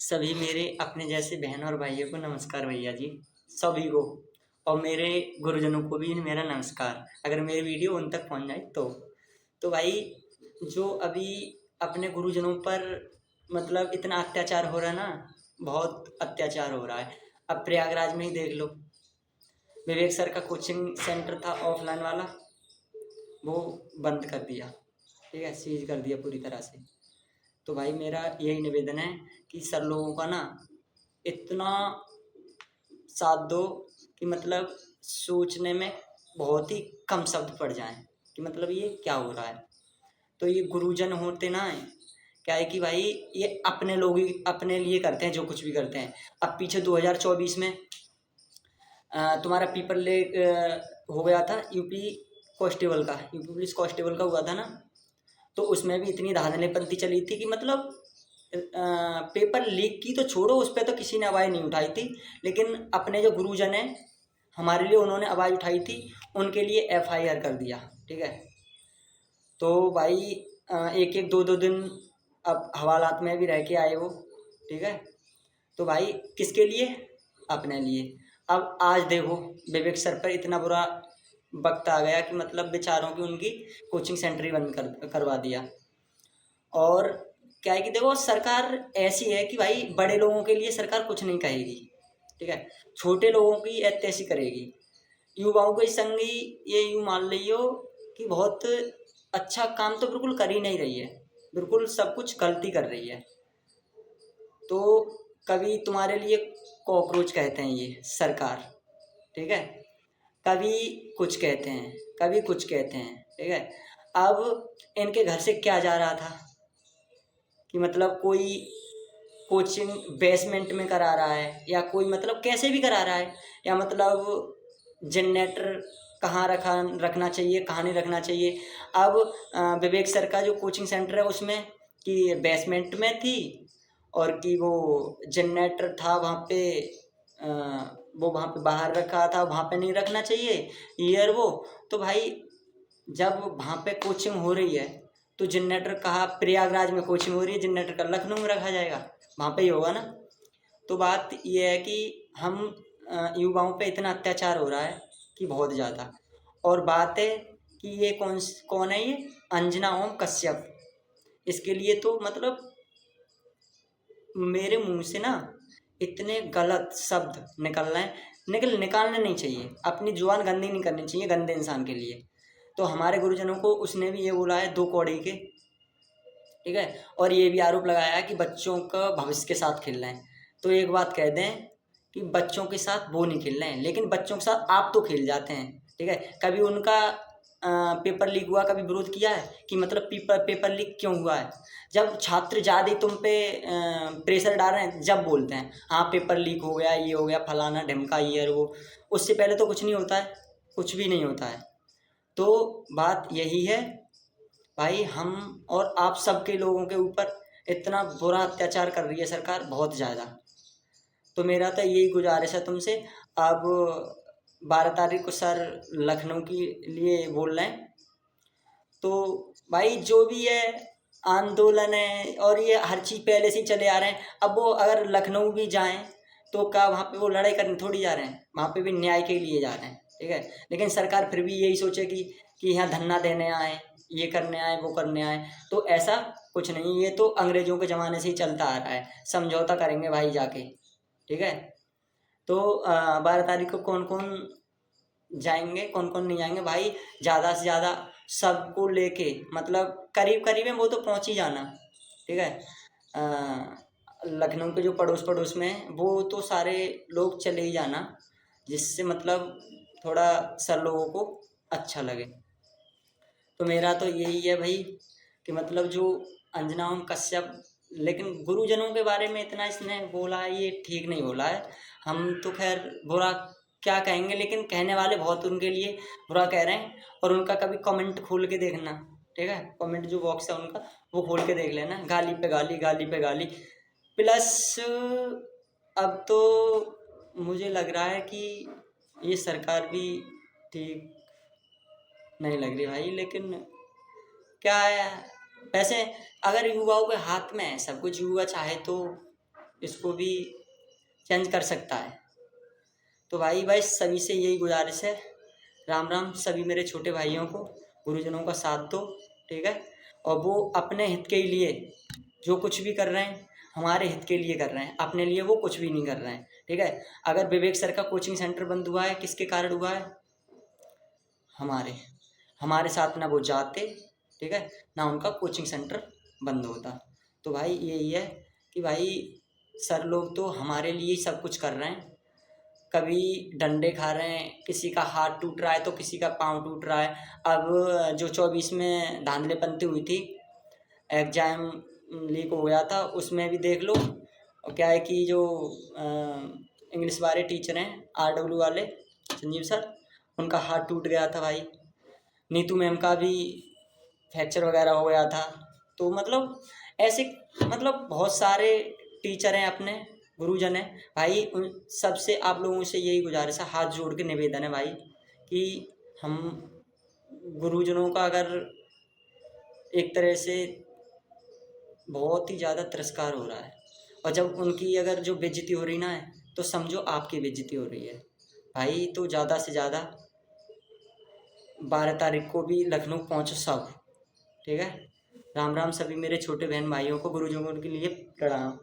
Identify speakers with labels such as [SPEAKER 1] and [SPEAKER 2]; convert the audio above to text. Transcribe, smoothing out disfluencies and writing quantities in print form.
[SPEAKER 1] सभी मेरे अपने जैसे बहन और भाइयों को नमस्कार भैया जी, सभी को। और मेरे गुरुजनों को भी मेरा नमस्कार, अगर मेरी वीडियो उन तक पहुंच जाए तो भाई, जो अभी अपने गुरुजनों पर मतलब इतना अत्याचार हो रहा है ना, बहुत अत्याचार हो रहा है। अब प्रयागराज में ही देख लो, विवेक सर का कोचिंग सेंटर था ऑफलाइन वाला, वो बंद कर दिया। ठीक है, सीज कर दिया पूरी तरह से। तो भाई मेरा यही निवेदन है कि सर लोगों का ना इतना साथ दो कि मतलब सोचने में बहुत ही कम शब्द पड़ जाएं कि मतलब ये क्या हो रहा है। तो ये गुरुजन होते ना, क्या है कि भाई ये अपने लोग ही अपने लिए करते हैं जो कुछ भी करते हैं। अब पीछे 2024 में तुम्हारा पेपर लीक हो गया था, यूपी पुलिस कांस्टेबल का हुआ था ना। तो उसमें भी इतनी धांधलीपंती चली थी कि मतलब पेपर लीक की तो छोड़ो, उस पर तो किसी ने आवाज़ नहीं उठाई थी, लेकिन अपने जो गुरुजन हैं हमारे लिए, उन्होंने आवाज़ उठाई थी, उनके लिए एफआईआर कर दिया। ठीक है, तो भाई एक एक दो दो दिन अब हवालात में भी रह के आए वो। ठीक है, तो भाई किसके लिए? अपने लिए। अब आज देखो, विवेक सर पर इतना बुरा वक्त आ गया कि मतलब बेचारों की उनकी कोचिंग सेंटर ही बंद करवा दिया। और क्या है कि देखो, सरकार ऐसी है कि भाई बड़े लोगों के लिए सरकार कुछ नहीं कहेगी। ठीक है, छोटे लोगों की ऐसी करेगी। युवाओं के संग ही ये यूँ मान लियो कि बहुत अच्छा काम तो बिल्कुल कर ही नहीं रही है, बिल्कुल सब कुछ गलती कर रही है। तो कभी तुम्हारे लिए कॉकरोच कहते हैं ये सरकार। ठीक है, कभी कुछ कहते हैं, कभी कुछ कहते हैं। ठीक है, अब इनके घर से क्या जा रहा था कि मतलब कोई कोचिंग बेसमेंट में करा रहा है, या कोई मतलब कैसे भी करा रहा है, या मतलब जनरेटर कहाँ रखना चाहिए, कहाँ नहीं रखना चाहिए। अब विवेक सर का जो कोचिंग सेंटर है उसमें कि बेसमेंट में थी, और कि वो जनरेटर था वहाँ पे, अ, वो वहाँ पे बाहर रखा था, वहाँ पे नहीं रखना चाहिए ईयर वो। तो भाई जब वहाँ पे कोचिंग हो रही है तो जनरेटर कहाँ, प्रयागराज में कोचिंग हो रही है, जनरेटर का लखनऊ में रखा जाएगा, वहाँ पे ही होगा ना। तो बात ये है कि हम युवाओं पे इतना अत्याचार हो रहा है कि बहुत ज़्यादा। और बात है कि ये कौन है, ये अंजना ओम कश्यप। इसके लिए तो मतलब मेरे मुंह से ना इतने गलत शब्द निकल रहे हैं, निकालने नहीं चाहिए, अपनी जुबान गंदी नहीं करनी चाहिए गंदे इंसान के लिए। तो हमारे गुरुजनों को उसने भी ये बोला है, दो कौड़ी के। ठीक है, और ये भी आरोप लगाया है कि बच्चों का भविष्य के साथ खेल रहे हैं। तो एक बात कह दें कि बच्चों के साथ वो नहीं खेल रहे हैं, लेकिन बच्चों के साथ आप तो खेल जाते हैं। ठीक है, कभी उनका पेपर लीक हुआ, कभी विरोध किया है कि मतलब पेपर लीक क्यों हुआ है? जब छात्र ज़्यादा तुम पे प्रेशर डाल रहे हैं, जब बोलते हैं हाँ पेपर लीक हो गया, ये हो गया, फलाना ढिमका, ये और वो। उससे पहले तो कुछ नहीं होता है, कुछ भी नहीं होता है। तो बात यही है भाई, हम और आप सबके लोगों के ऊपर इतना बुरा अत्याचार कर रही है सरकार, बहुत ज़्यादा। तो मेरा तो यही गुजारिश है तुमसे। अब 12 तारीख को सर लखनऊ के लिए बोल रहे हैं, तो भाई जो भी है आंदोलन है, और ये हर चीज़ पहले से ही चले आ रहे हैं। अब वो अगर लखनऊ भी जाएं तो क्या वहाँ पे वो लड़ाई करने थोड़ी जा रहे हैं, वहाँ पे भी न्याय के लिए जा रहे हैं। ठीक है, लेकिन सरकार फिर भी यही सोचेगी कि यहाँ धरना देने आए, ये करने आए, वो करने आए। तो ऐसा कुछ नहीं, ये तो अंग्रेजों के ज़माने से ही चलता आ रहा है, समझौता करेंगे भाई जाके। ठीक है, तो 12 तारीख को कौन कौन जाएंगे, कौन कौन नहीं जाएंगे भाई? ज़्यादा से ज़्यादा सबको लेके, मतलब करीब करीब में वो तो पहुंच ही जाना। ठीक है, लखनऊ के जो पड़ोस पड़ोस में हैं, वो तो सारे लोग चले ही जाना, जिससे मतलब थोड़ा सर लोगों को अच्छा लगे। तो मेरा तो यही है भाई कि मतलब जो अंजना ओम कश्यप, लेकिन गुरुजनों के बारे में इतना इसने बोला है, ये ठीक नहीं बोला है। हम तो खैर बुरा क्या कहेंगे, लेकिन कहने वाले बहुत उनके लिए बुरा कह रहे हैं। और उनका कभी कमेंट खोल के देखना। ठीक है, कमेंट जो बॉक्स है उनका, वो खोल के देख लेना, गाली पे गाली, गाली पे गाली। प्लस अब तो मुझे लग रहा है कि ये सरकार भी ठीक नहीं लग रही भाई, लेकिन क्या है, वैसे अगर युवाओं के हाथ में है सब कुछ, युवा चाहे तो इसको भी चेंज कर सकता है। तो भाई सभी से यही गुजारिश है, राम राम सभी मेरे छोटे भाइयों को, गुरुजनों का साथ दो, ठीक है। और वो अपने हित के लिए जो कुछ भी कर रहे हैं हमारे हित के लिए कर रहे हैं, अपने लिए वो कुछ भी नहीं कर रहे हैं, ठीक है। अगर विवेक सर का कोचिंग सेंटर बंद हुआ है किसके कारण हुआ है? हमारे हमारे साथ ना वो जाते, ठीक है, ना उनका कोचिंग सेंटर बंद होता। तो भाई यही है कि भाई सर लोग तो हमारे लिए ही सब कुछ कर रहे हैं। कभी डंडे खा रहे हैं, किसी का हाथ टूट रहा है तो किसी का पाँव टूट रहा है। अब जो 24 में धांधलेपंती हुई थी, एग्जाम लीक हो गया था, उसमें भी देख लो। और क्या है कि जो इंग्लिश वाले टीचर हैं RW वाले संजीव सर, उनका हाथ टूट गया था भाई। नीतू मैम का भी फ्रैक्चर वगैरह हो गया था। तो मतलब ऐसे मतलब बहुत सारे टीचर हैं अपने, गुरुजन हैं भाई। उन सबसे आप लोगों से यही गुजारिश है, हाथ जोड़ के निवेदन है भाई कि हम गुरुजनों का अगर एक तरह से बहुत ही ज़्यादा तिरस्कार हो रहा है, और जब उनकी अगर जो बेइज्जती हो रही ना है तो समझो आपकी बेइज्जती हो रही है भाई। तो ज़्यादा से ज़्यादा 12 तारीख को भी लखनऊ पहुँचो सब, ठीक है। राम राम सभी मेरे छोटे बहन भाइयों को, गुरुजनों के लिए प्रणाम।